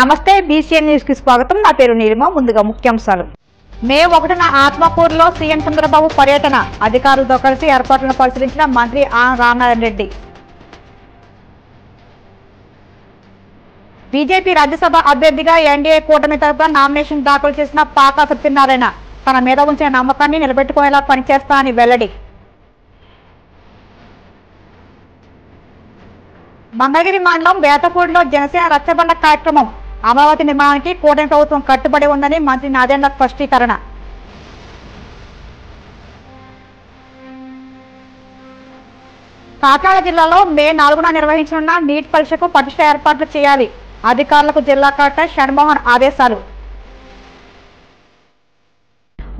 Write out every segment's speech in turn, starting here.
నమస్తే BCN news కి స్వాగతం. నా పేరు నీలిమ. ముందుగా ముఖ్యాంశాలు. మే 1న ఆత్మకూరులో సీఎం చంద్రబాబు పర్యటన. అధికారులతో కలిసి ఏర్పాట్లను పరిశీలించిన మంత్రి ఆనం రామనారాయణ రెడ్డి. బీజేపీ రాజ్యసభ అభ్యర్థిగా ఎన్డీఏ కూటమి తరఫున నామినేషన్ దాఖలు చేసిన పాకా సత్యనారాయణ తన మీద ఉంచిన నమ్మకాన్ని నిలబెట్టుకునేలా పనిచేస్తానని వెల్లడి. మంగళగిరి మండలం వేటపూడిలో జనసేన రచ్చబండ కార్యక్రమం. అమరావతి నిర్మాణానికి కూటమి ప్రభుత్వం కట్టుబడి ఉందని మంత్రి నాదెండ్ల స్పష్టీకరణ. కాకినాడ జిల్లాలో మే 4న నిర్వహించనున్న నీట్ పరీక్షకు పటిష్ట ఏర్పాట్లు చేయాలి. అధికారులకు జిల్లా కలెక్టర్ షణ్మోహన్ ఆదేశాలు.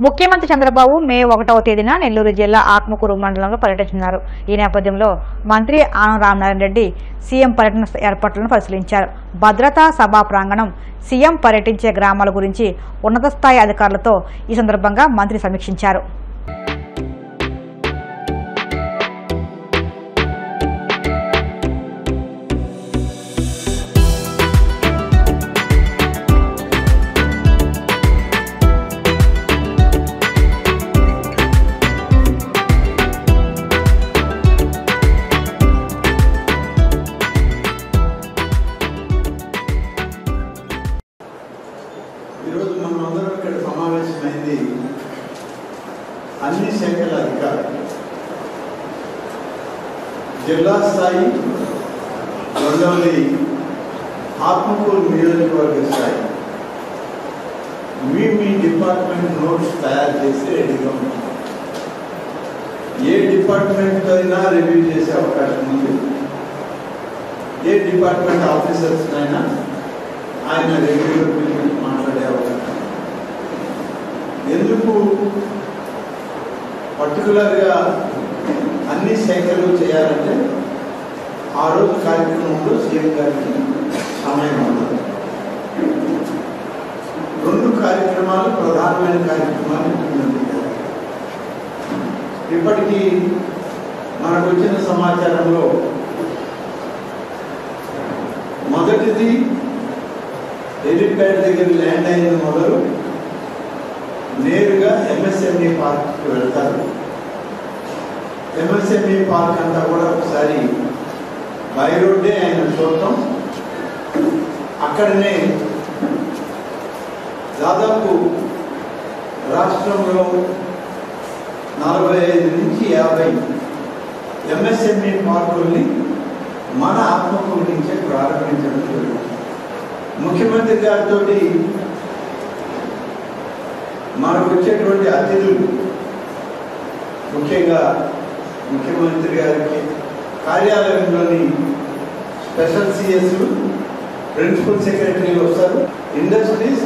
ముఖ్యమంత్రి చంద్రబాబు మే 1వ తేదీన నెల్లూరు జిల్లా ఆత్మకూరు మండలంలో పర్యటించారు. ఈ నేపథ్యంలో మంత్రి ఆనం రామనారాయణ రెడ్డి సీఎం పర్యటన ఏర్పాట్లను పరిశీలించారు. భద్రతా సభా ప్రాంగణం, సీఎం పర్యటించే గ్రామాల గురించి ఉన్నత స్థాయి అధికారులతో ఈ సందర్భంగా మంత్రి సమీక్షించారు. ఈరోజు మనమందరం ఇక్కడ సమావేశమైంది అన్ని శాఖల అధికారులు, జిల్లా స్థాయి, రెండవది ఆత్మకూరు నియోజకవర్గ స్థాయి. మీ డిపార్ట్మెంట్ నోట్స్ తయారు చేసి రెడీగా ఉంటాం. ఏ డిపార్ట్మెంట్ అయినా రివ్యూ చేసే అవకాశం ఉంది. ఏ డిపార్ట్మెంట్ ఆఫీసర్స్ అయినా ఆయన రివ్యూలో పిలిపించి మాట్లాడే అవకాశం. ఎందుకు పర్టికులర్గా అన్ని శాఖలు చేయాలంటే ఆ రోజు కార్యక్రమంలో సీఎం గారికి సమయం ఉండదు. 2 కార్యక్రమాలు ప్రధానమైన కార్యక్రమాలు ముఖ్యమంత్రి. ఇప్పటికీ మనకు వచ్చిన సమాచారంలో మొదటిది హెలిప్యాడ్ దగ్గర ల్యాండ్ అయిన మొదలు నేరుగా ఎంఎస్ఎంఈ పార్క్కి వెళ్తారు. ఎంఎస్ఎంఈ పార్క్ అంతా కూడా ఒకసారి బై రోడ్డే ఆయన చూడటం, అక్కడనే దాదాపు రాష్ట్రంలో 45 నుంచి 50 ఎంఎస్ఎంఈ పార్కుల్ని మన ఆత్మకూరు నుంచే ప్రారంభించడం జరుగుతుంది. ముఖ్యమంత్రి గారితో మనకు వచ్చేటువంటి అతిథులు, ముఖ్యంగా ముఖ్యమంత్రి గారికి కార్యాలయంలోని స్పెషల్ సిఎస్లు, ప్రిన్సిపల్ సెక్రటరీలు వస్తారు. ఇండస్ట్రీస్,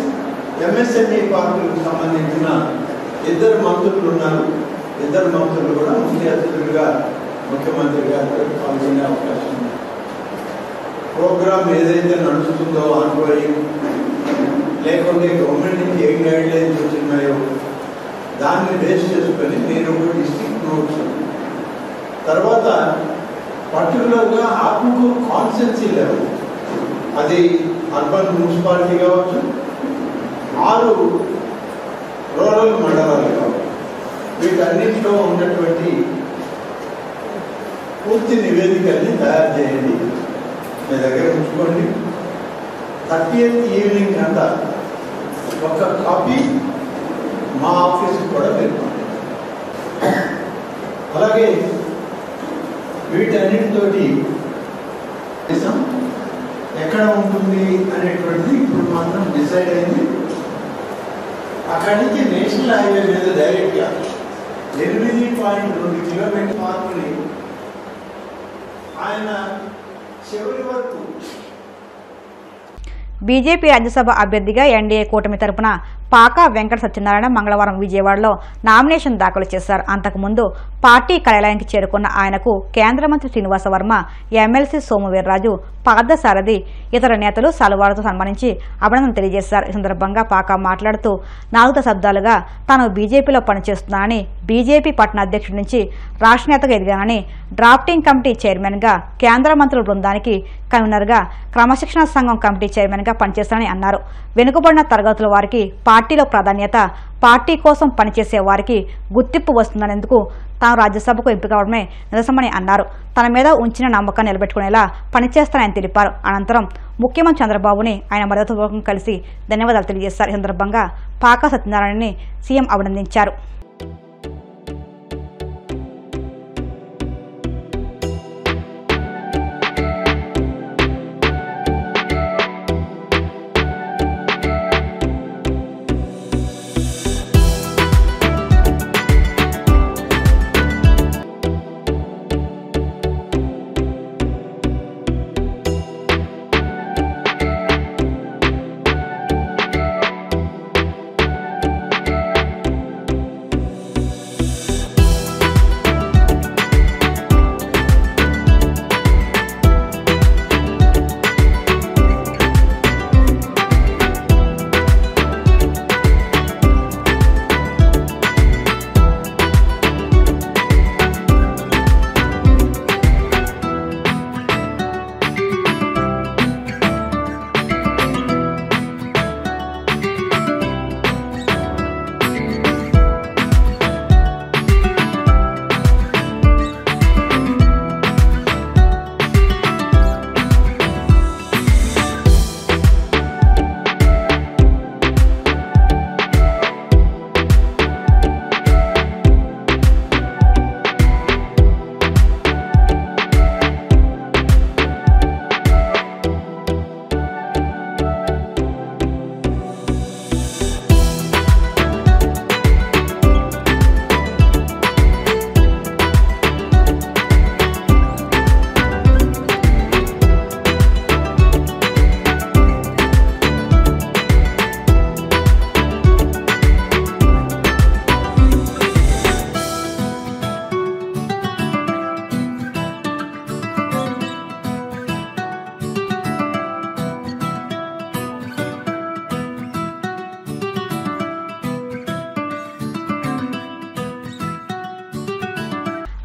ఎంఎస్ఎంఈ పార్కులకు సంబంధించిన 2 మంత్రులు ఉన్నారు. 2 మంత్రులు కూడా ముఖ్య అతిథులుగా ముఖ్యమంత్రి గారితో పాల్గొనే అవకాశం ఉంది. ప్రోగ్రామ్ ఏదైతే నడుస్తుందో ఆన్గోయింగ్, లేకుంటే గవర్నమెంట్ నుంచి ఏం గైడ్ లైన్స్ వచ్చినాయో దాన్ని బేస్ చేసుకొని మీరు ఒక డిస్ట్రిక్ట్ నోట్స్, తర్వాత పర్టికులర్గా ఆత్మకూరు కాన్స్టిట్యున్సీ లెవెల్, అది అర్బన్ మున్సిపాలిటీ కావచ్చు, 6 రూరల్ మండలాలు కావచ్చు, వీటన్నింటిలో ఉన్నటువంటి పూర్తి నివేదికల్ని తయారు చేయండి, మీ దగ్గర ఉంచుకోండి. 30th ఈవినింగ్ అంతా ఒక కాపీ మా ఆఫీస్కి కూడా మీరు. అలాగే వీటన్నిటితోటి ఎక్కడ ఉంటుంది అనేటువంటిది ఇప్పుడు మాత్రం డిసైడ్ అయింది. అక్కడి నుంచి నేషనల్ హైవే మీద డైరెక్ట్గా 8.2 కిలోమీటర్ పార్కుని ఆయన చివరి వరకు. బీజేపీ రాజ్యసభ అభ్యర్థిగా ఎన్డీఏ కూటమి తరఫున పాకా వెంకట సత్యనారాయణ మంగళవారం విజయవాడలో నామినేషన్ దాఖలు చేశారు. అంతకుముందు పార్టీ కార్యాలయానికి చేరుకున్న ఆయనకు కేంద్ర మంత్రి శ్రీనివాస వర్మ, ఎమ్మెల్సీ సోము వీర్రాజు, పార్థసారథి, ఇతర నేతలు సలువాలతో సన్మానించి అభినందన తెలియజేశారు. ఈ సందర్భంగా పాకా మాట్లాడుతూ 4 దశాబ్దాలుగా తాను బీజేపీలో పనిచేస్తున్నానని, బీజేపీ పట్టణ అధ్యక్షుడి నుంచి రాష్ట్ర నేతగా ఎదిగానని, డ్రాఫ్టింగ్ కమిటీ చైర్మన్గా, కేంద్ర మంత్రుల బృందానికి కన్వీనర్గా, క్రమశిక్షణ సంఘం కమిటీ చైర్మన్గా పనిచేస్తానని అన్నారు. వెనుకబడిన తరగతుల వారికి పార్టీలో ప్రాధాన్యత, పార్టీ కోసం పనిచేసే వారికి గుర్తింపు వస్తుందనేందుకు తాను రాజ్యసభకు ఎంపిక అవడమే నిదర్శనమని అన్నారు. తన మీద ఉంచిన నమ్మకాన్ని నిలబెట్టుకునేలా పనిచేస్తానని తెలిపారు. అనంతరం ముఖ్యమంత్రి చంద్రబాబుని ఆయన మద్దతుపూర్వకంగా కలిసి ధన్యవాదాలు తెలియజేశారు. ఈ సందర్భంగా పాకా సత్యనారాయణని సీఎం అభినందించారు.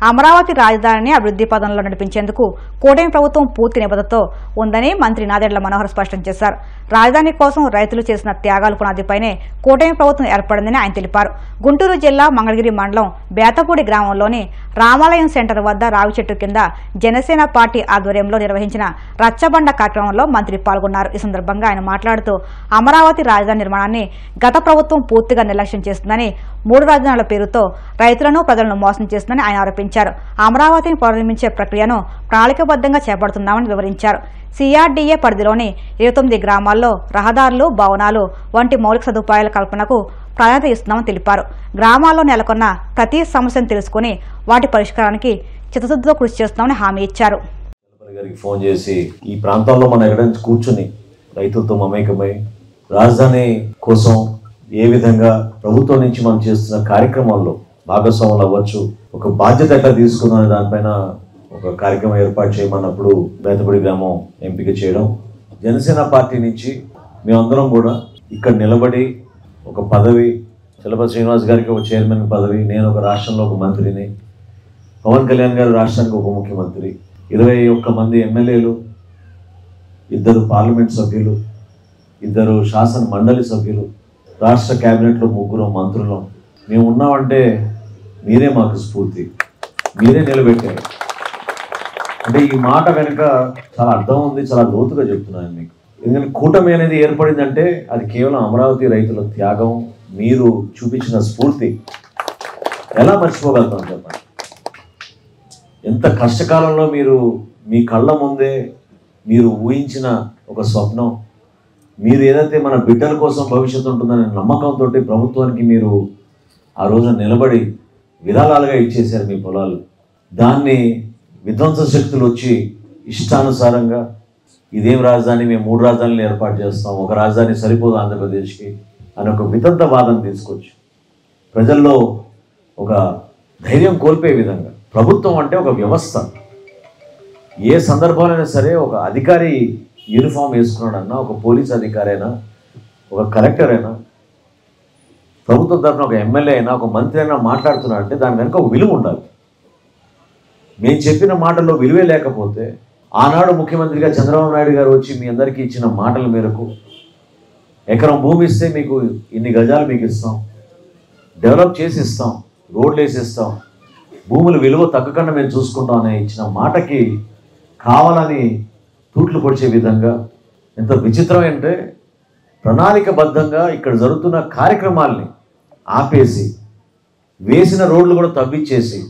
అమరావతి రాజధానిని అభివృద్ధి పదంలో నడిపించేందుకు కూటమి ప్రభుత్వం పూర్తి నిబద్ధతతో ఉందని మంత్రి నాదెండ్ల మనోహర్ స్పష్టం చేశారు. రాజధాని కోసం రైతులు చేసిన త్యాగాల పునాదిపైనే కూటమి ప్రభుత్వం ఏర్పడిందని ఆయన తెలిపారు. గుంటూరు జిల్లా మంగళగిరి మండలం బేతపూడి గ్రామంలోని రామాలయం సెంటర్ వద్ద రావి చెట్టు కింద జనసేన పార్టీ ఆధ్వర్యంలో నిర్వహించిన రచ్చబండ కార్యక్రమంలో మంత్రి పాల్గొన్నారు. ఈ సందర్భంగా ఆయన మాట్లాడుతూ అమరావతి రాజధాని నిర్మాణాన్ని గత ప్రభుత్వం పూర్తిగా నిర్లక్ష్యం చేస్తుందని, 3 రాజధానుల పేరుతో రైతులను ప్రజలను మోసం చేస్తుందని ఆయన ఆరోపించారు. అమరావతిని పునర్నిర్మించే ప్రక్రియను ప్రణాళికబద్ధంగా చేపడుతున్నామని వివరించారు. సిఆర్డీఏ పరిధిలోని 29 గ్రామాల్లో రహదారులు, భవనాలు వంటి మౌలిక సదుపాయాల కల్పనకు ప్రాధాన్యత ఇస్తున్నామని తెలిపారు. గ్రామాల్లో నెలకొన్న ప్రతి సమస్యను తెలుసుకుని వాటి పరిష్కారానికి చిత్తశుద్ధితో కృషి చేస్తున్నామని హామీ ఇచ్చారు. ఫోన్ చేసి ఈ ప్రాంతాల్లో మనం ఎక్కడ కూర్చుని రైతులతో మమేకమై రాజధాని కోసం ఏ విధంగా ప్రభుత్వం నుంచి మనం చేస్తున్న కార్యక్రమాల్లో భాగస్వాములు అవ్వచ్చు, ఒక బాధ్యత ఎట్లా తీసుకుందాం దానిపైన ఒక కార్యక్రమం ఏర్పాటు చేయమన్నప్పుడు బేతపూడి గ్రామం ఎంపిక చేయడం. జనసేన పార్టీ నుంచి మేమందరం కూడా ఇక్కడ నిలబడి ఒక పదవి, చలపతి శ్రీనివాస్ గారికి ఒక చైర్మన్ పదవి, నేను ఒక రాష్ట్రంలో ఒక మంత్రిని, పవన్ కళ్యాణ్ గారు రాష్ట్రానికి ఉప ముఖ్యమంత్రి, 21 మంది ఎమ్మెల్యేలు, 2 పార్లమెంట్ సభ్యులు, 2 శాసన మండలి సభ్యులు, రాష్ట్ర క్యాబినెట్లో 3 మంత్రులు మేము ఉన్నామంటే మీరే మాకు స్ఫూర్తి, మీరే నిలబెట్టారు. అంటే ఈ మాట వెనుక చాలా అర్థం ఉంది, చాలా లోతుగా చెప్తున్నాను మీకు. ఎందుకంటే కూటమి అనేది ఏర్పడిందంటే అది కేవలం అమరావతి రైతుల త్యాగం, మీరు చూపించిన స్ఫూర్తి. ఎలా మర్చిపోగలుగుతాం చెప్పండి? ఎంత కష్టకాలంలో మీరు మీ కళ్ళ ముందే మీరు ఊహించిన ఒక స్వప్నం, మీరు ఏదైతే మన బిడ్డల కోసం భవిష్యత్తు ఉంటుందనే నమ్మకంతో ప్రభుత్వానికి మీరు ఆ రోజున నిలబడి విరాళాలుగా ఇచ్చేశారు మీ పొలాలు. దాన్ని విధ్వంస శక్తులు వచ్చి ఇష్టానుసారంగా ఇదేం రాజధాని, మేము 3 రాజధానులు ఏర్పాటు చేస్తాం, ఒక రాజధాని సరిపోదు ఆంధ్రప్రదేశ్కి, అని ఒక వితంత వాదన తీసుకొచ్చి ప్రజల్లో ఒక ధైర్యం కోల్పోయే విధంగా ప్రభుత్వం అంటే ఒక వ్యవస్థ. ఏ సందర్భంలోనైనా సరే ఒక అధికారి యూనిఫామ్ వేసుకున్నాడన్నా, ఒక పోలీస్ అధికారి అయినా, ఒక కలెక్టర్ అయినా, ప్రభుత్వం తరఫున ఒక ఎమ్మెల్యే అయినా, ఒక మంత్రి అయినా మాట్లాడుతున్నాడంటే దాని వెనుక ఒక విలువ ఉండాలి. మేము చెప్పిన మాటల్లో విలువే లేకపోతే ఆనాడు ముఖ్యమంత్రిగా చంద్రబాబు నాయుడు గారు వచ్చి మీ అందరికీ ఇచ్చిన మాటల మేరకు ఎకరం భూమి ఇస్తే మీకు ఇన్ని గజాలు మీకు ఇస్తాం, డెవలప్ చేసి ఇస్తాం, రోడ్లు వేసి ఇస్తాం, భూముల విలువ తగ్గకుండా మేము చూసుకుంటాం అనే ఇచ్చిన మాటకి కావాలని తూట్లు పొడిచే విధంగా ఎంత విచిత్రం అంటే ప్రణాళికబద్ధంగా ఇక్కడ జరుగుతున్న కార్యక్రమాల్ని ఆపేసి వేసిన రోడ్లు కూడా తవ్విచ్చేసి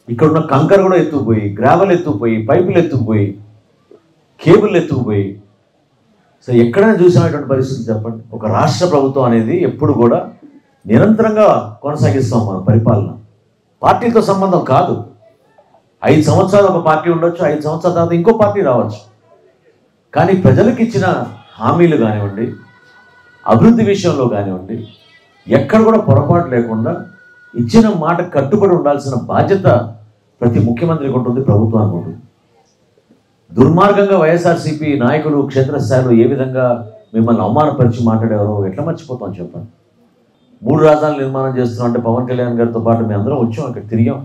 ఇక్కడున్న కంకర కూడా ఎత్తుకుపోయి, గ్రావెల్ ఎత్తుకుపోయి, పైపులు ఎత్తుకుపోయి, కేబుల్ ఎత్తుకుపోయి, సో ఎక్కడైనా చూసినటువంటి పరిస్థితి చెప్పండి. ఒక రాష్ట్ర ప్రభుత్వం అనేది ఎప్పుడు కూడా నిరంతరంగా కొనసాగిస్తాం మన పరిపాలన. పార్టీతో సంబంధం కాదు. 5 సంవత్సరాలు ఒక పార్టీ ఉండొచ్చు, 5 సంవత్సరాల తర్వాత ఇంకో పార్టీ రావచ్చు. కానీ ప్రజలకు ఇచ్చిన హామీలు కానివ్వండి, అభివృద్ధి విషయంలో కానివ్వండి, ఎక్కడ కూడా పొరపాటు లేకుండా ఇచ్చిన మాట కట్టుబడి ఉండాల్సిన బాధ్యత ప్రతి ముఖ్యమంత్రికి ఉంటుంది, ప్రభుత్వానికి ఉంటుంది. దుర్మార్గంగా వైఎస్ఆర్సీపీ నాయకులు క్షేత్రస్థాయిలో ఏ విధంగా మిమ్మల్ని అవమానపరిచి మాట్లాడేవారో ఎట్లా మర్చిపోతాం చెప్పండి. 3 రాజధానులు నిర్మాణం చేస్తున్నాం అంటే పవన్ కళ్యాణ్ గారితో పాటు మేము అందరం వచ్చాం, అక్కడ తిరిగాం.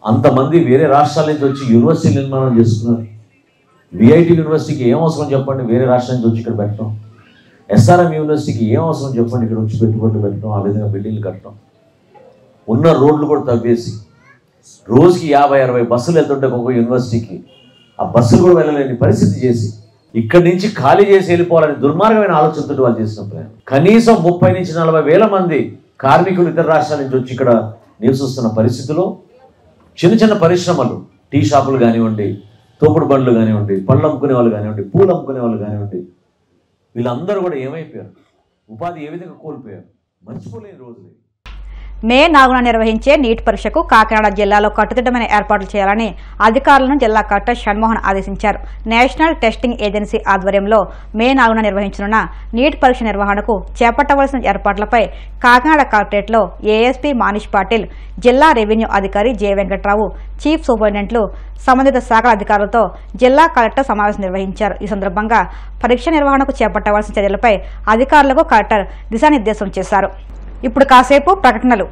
అంతమంది వేరే రాష్ట్రాల నుంచి వచ్చి యూనివర్సిటీ నిర్మాణం చేసుకున్నారు. విఐటి యూనివర్సిటీకి ఏం అవసరం చెప్పండి, వేరే రాష్ట్రం నుంచి వచ్చి ఇక్కడ పెట్టడం. ఎస్ఆర్ఎం యూనివర్సిటీకి ఏం అవసరం చెప్పండి, ఇక్కడ వచ్చి పెట్టుబడులు పెట్టడం, ఆ విధంగా బిల్డింగ్లు కట్టడం. ఉన్న రోడ్లు కూడా తవ్వేసి రోజుకి 50-60 బస్సులు వెళ్తుంటే ఒక్కొక్క యూనివర్సిటీకి ఆ బస్సులు కూడా వెళ్ళలేని పరిస్థితి చేసి ఇక్కడి నుంచి ఖాళీ చేసి వెళ్ళిపోవాలని దుర్మార్గమైన ఆలోచనతో వాళ్ళు చేసిన ప్రయాణం. కనీసం 30 నుంచి 40 వేల మంది కార్మికులు ఇతర రాష్ట్రాల నుంచి వచ్చి ఇక్కడ నివసిస్తున్న పరిస్థితిలో చిన్న చిన్న పరిశ్రమలు, టీ షాపులు కానివ్వండి, తోపుడు బండ్లు కానివ్వండి, పళ్ళు అమ్ముకునే వాళ్ళు కానివ్వండి, పూలు అమ్ముకునే వాళ్ళు కానివ్వండి, వీళ్ళందరూ కూడా ఏమైపోయారు, ఉపాధి ఏ విధంగా కోల్పోయారు, మర్చిపోలేని రోజులు. మే 4న నిర్వహించే నీట్ పరీక్షకు కాకినాడ జిల్లాలో కట్టుదిట్టమైన ఏర్పాట్లు చేయాలని అధికారులను జిల్లా కలెక్టర్ షణ్మోహన్ ఆదేశించారు. నేషనల్ టెస్టింగ్ ఏజెన్సీ ఆధ్వర్యంలో మే 4న నిర్వహించనున్న నీట్ పరీక్ష నిర్వహణకు చేపట్టవలసిన ఏర్పాట్లపై కాకినాడ కలెక్టరేట్లో ఏఎస్పీ మానిష్ పాటిల్, జిల్లా రెవెన్యూ అధికారి జె వెంకట్రావు, చీఫ్ సూపరింటెండెంట్లు, సంబంధిత శాఖల అధికారులతో జిల్లా కలెక్టర్ సమావేశం నిర్వహించారు. ఈ సందర్భంగా పరీక్ష నిర్వహణకు చేపట్టవలసిన చర్యలపై అధికారులకు కలెక్టర్ దిశానిర్దేశం చేశారు. ఇప్పుడు కాసేపు ప్రకటనలు.